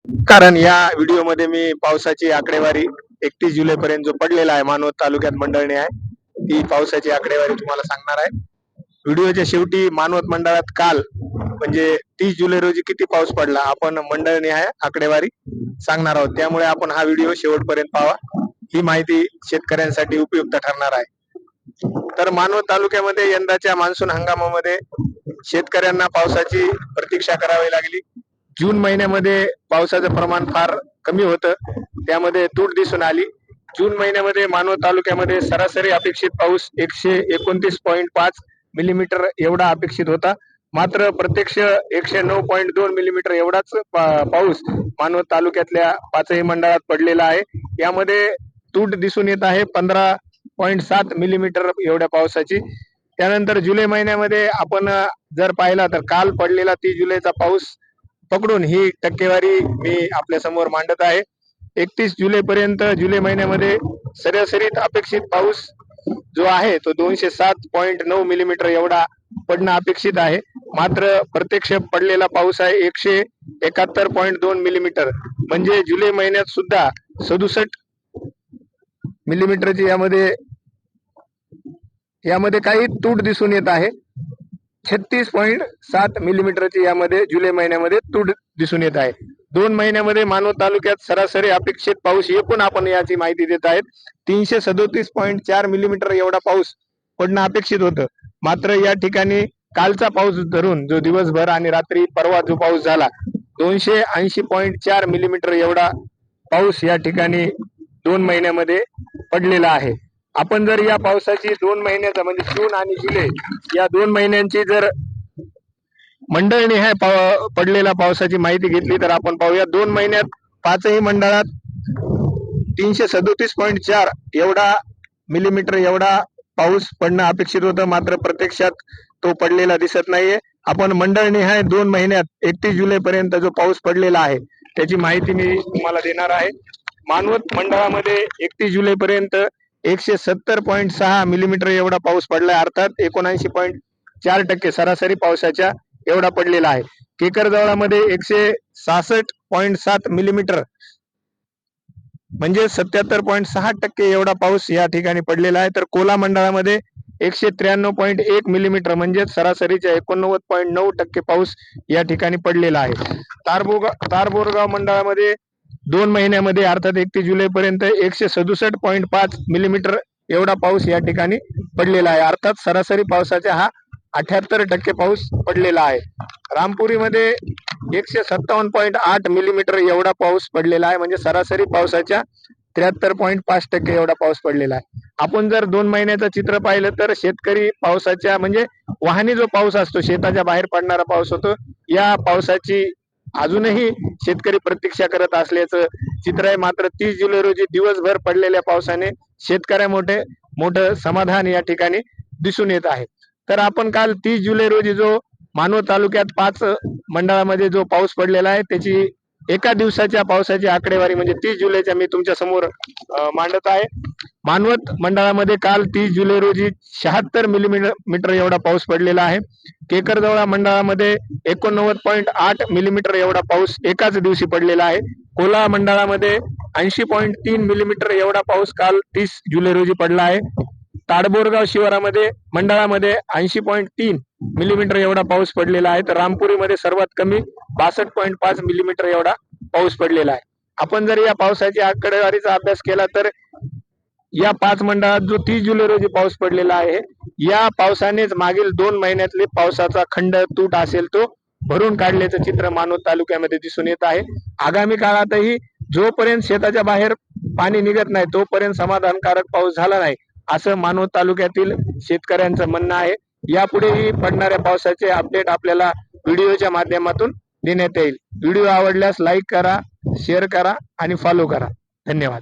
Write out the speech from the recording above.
कारण या व्हिडिओमध्ये मी पावसाची आकडेवारी 31 जुलै पर्यंत जो पडलेला आहे मानवत तालुक्यात मंडळणी आहे, ती पावसाची आकडेवारी तुम्हाला सांगणार आहे. व्हिडिओच्या शेवटी मानवत मंडळात काल म्हणजे 30 जुलै रोजी किती पाऊस पडला आपण मंडळणी आहे आकडेवारी सांगणार आहोत. त्यामुळे आपण हा व्हिडिओ शेवटपर्यंत पाहावा. ही माहिती शेतकऱ्यांसाठी उपयुक्त ठरणार आहे. तर मानवत तालुक्यामध्ये यंदाच्या मान्सून हंगामामध्ये शेतकऱ्यांना पावसाची प्रतीक्षा करावी लागली. जून महिन्यामध्ये पावसाचं प्रमाण फार कमी होतं, त्यामध्ये तूट दिसून आली. जून महिन्यामध्ये मानवत तालुक्यामध्ये सरासरी अपेक्षित पाऊस 129.5 मिलीमीटर एवढा अपेक्षित होता. मात्र प्रत्यक्ष 109.2 मिलीमीटर एवढाच पाऊस मानवत तालुक्यातल्या पाचही मंडळात पडलेला आहे. यामध्ये तूट दिसून येत आहे 15.7 मिलीमीटर एवढ्या पावसाची. त्यानंतर जुलै महिन्यामध्ये आपण जर पाहिला तर काल पडलेला 30 जुलैचा पाऊस पकडून ही टक्केवारी मी आपल्या समोर मांडत आहे. 31 जुलै पर्यंत जुलै महिन्यामध्ये सरासरीत अपेक्षित पाऊस जो आहे तो 207.9 मिलीमीटर एवढा पडणं अपेक्षित आहे. मात्र प्रत्यक्ष पडलेला पाऊस आहे 171.2 मिलीमीटर, म्हणजे जुलै महिन्यात सुद्धा 67 मिलीमीटरची यामध्ये काही तूट दिसून येत आहे. 36.7 मिलीमीटरची यामध्ये जुलै महिन्यामध्ये तूट दिसून येत आहे. 2 महिन्यामध्ये मानवत तालुक्यात सरासरी अपेक्षित पाऊस एकूण आपण याची माहिती देत आहेत 337.4 मिलीमीटर एवढा पाऊस पडणं अपेक्षित होतं. मात्र या ठिकाणी कालचा पाऊस धरून जो दिवसभर आणि रात्री परवा जो पाऊस झाला 280.4 मिलीमीटर एवढा पाऊस या ठिकाणी 2 महिन्यामध्ये पडलेला आहे. आपण जर या पावसाची 2 महिन्याचा म्हणजे जून आणि जुलै या 2 महिन्यांची जर मंडळनी आहे पडलेल्या पावसाची माहिती घेतली तर आपण पाहूया. 2 महिन्यात पाचही मंडळात 337.4 एवढा मिलीमीटर एवढा पाऊस पडणं अपेक्षित होतं. मात्र प्रत्यक्षात तो पडलेला दिसत नाहीये. आपण मंडळनी आहे 2 महिन्यात 31 जुलै पर्यंत जो पाऊस पडलेला आहे त्याची माहिती मी तुम्हाला देणार आहे. मानवत मंडळामध्ये 31 जुलै पर्यंत 170.6 मिलीमीटर एवढा पाऊस पडलाय, अर्थात 79.4% सरासरी पावसाच्या एवढा पडलेला आहे. केकरजवळामध्ये 166.7 मिलीमीटर म्हणजे 77.6% एवढा पाऊस या ठिकाणी पडलेला आहे. तर कोला मंडळामध्ये 193.1 मिलीमीटर म्हणजे सरासरीच्या 89.9% पाऊस या ठिकाणी पडलेला आहे. तारबोरगाव मंडळामध्ये 2 महिन्यामध्ये अर्थात 31 जुलै पर्यंत 167.5 मिलीमीटर एवढा पाऊस या ठिकाणी पडलेला आहे. अर्थात सरासरी पावसाचा हा 78% पाऊस पडलेला आहे. रामपुरीमध्ये 157.8 मिलीमीटर एवढा पाऊस पडलेला आहे, म्हणजे सरासरी पावसाच्या 73.5% एवढा पाऊस पडलेला आहे. आपण जर 2 महिन्याचं चित्र पाहिलं तर शेतकरी पावसाच्या म्हणजे वाहनी जो पाऊस असतो शेताच्या बाहेर पडणारा पाऊस होतो, या पावसाची अजूनही शेतकरी प्रतीक्षा करत असल्याचं चित्र आहे. मात्र 30 जुलै रोजी दिवसभर पडलेल्या पावसाने शेतकऱ्या मोठं समाधान या ठिकाणी दिसून येत आहे. तर आपण काल 30 जुलै रोजी जो मानवत तालुक्यात 5 मंडळामध्ये जो पाऊस पडलेला आहे त्याची एका दिवसाच्या पावसाची आकडेवारी म्हणजे 30 जुलैच्या मी तुमच्या समोर मांडत आहे. मानवत मंडळामध्ये काल 30 जुलै रोजी 76 मिलीमीटर एवढा पाऊस पडलेला आहे. केकरजवळा मंडळामध्ये 89.8 मिलीमीटर एवढा पाऊस एकाच दिवशी पडलेला आहे. कोला मंडळामध्ये 80.3 मिलीमीटर एवढा पाऊस काल 30 जुलै रोजी पडला आहे. ताडबोरगाव शिवारामध्ये मंडळामध्ये 80.3 मिलीमीटर एवढा पाऊस पडलेला आहे. तर रामपुरीमध्ये सर्वात कमी 62.5 मिलीमीटर एवढा पाऊस पडलेला आहे. आपण जर या पावसाच्या आकडेवारीचा अभ्यास केला तर या 5 मंडळात जो 30 जुलै रोजी पाऊस पडलेला आहे या पावसानेच मागील 2 महिन्यातले पावसाचा खंड तूट असेल तो भरून काढल्याचं चित्र मानवत तालुक्यामध्ये दिसून येत आहे. आगामी काळातही जोपर्यंत शेताच्या बाहेर पाणी निघत नाही तोपर्यंत समाधानकारक पाऊस झाला नाही असं मानवत तालुक्यातील शेतकऱ्यांचं म्हणणं आहे. यापुढेही पडणाऱ्या पावसाचे अपडेट आपल्याला व्हिडिओच्या माध्यमातून देण्यात येईल. व्हिडिओ आवडल्यास लाईक करा, शेअर करा आणि फॉलो करा. धन्यवाद.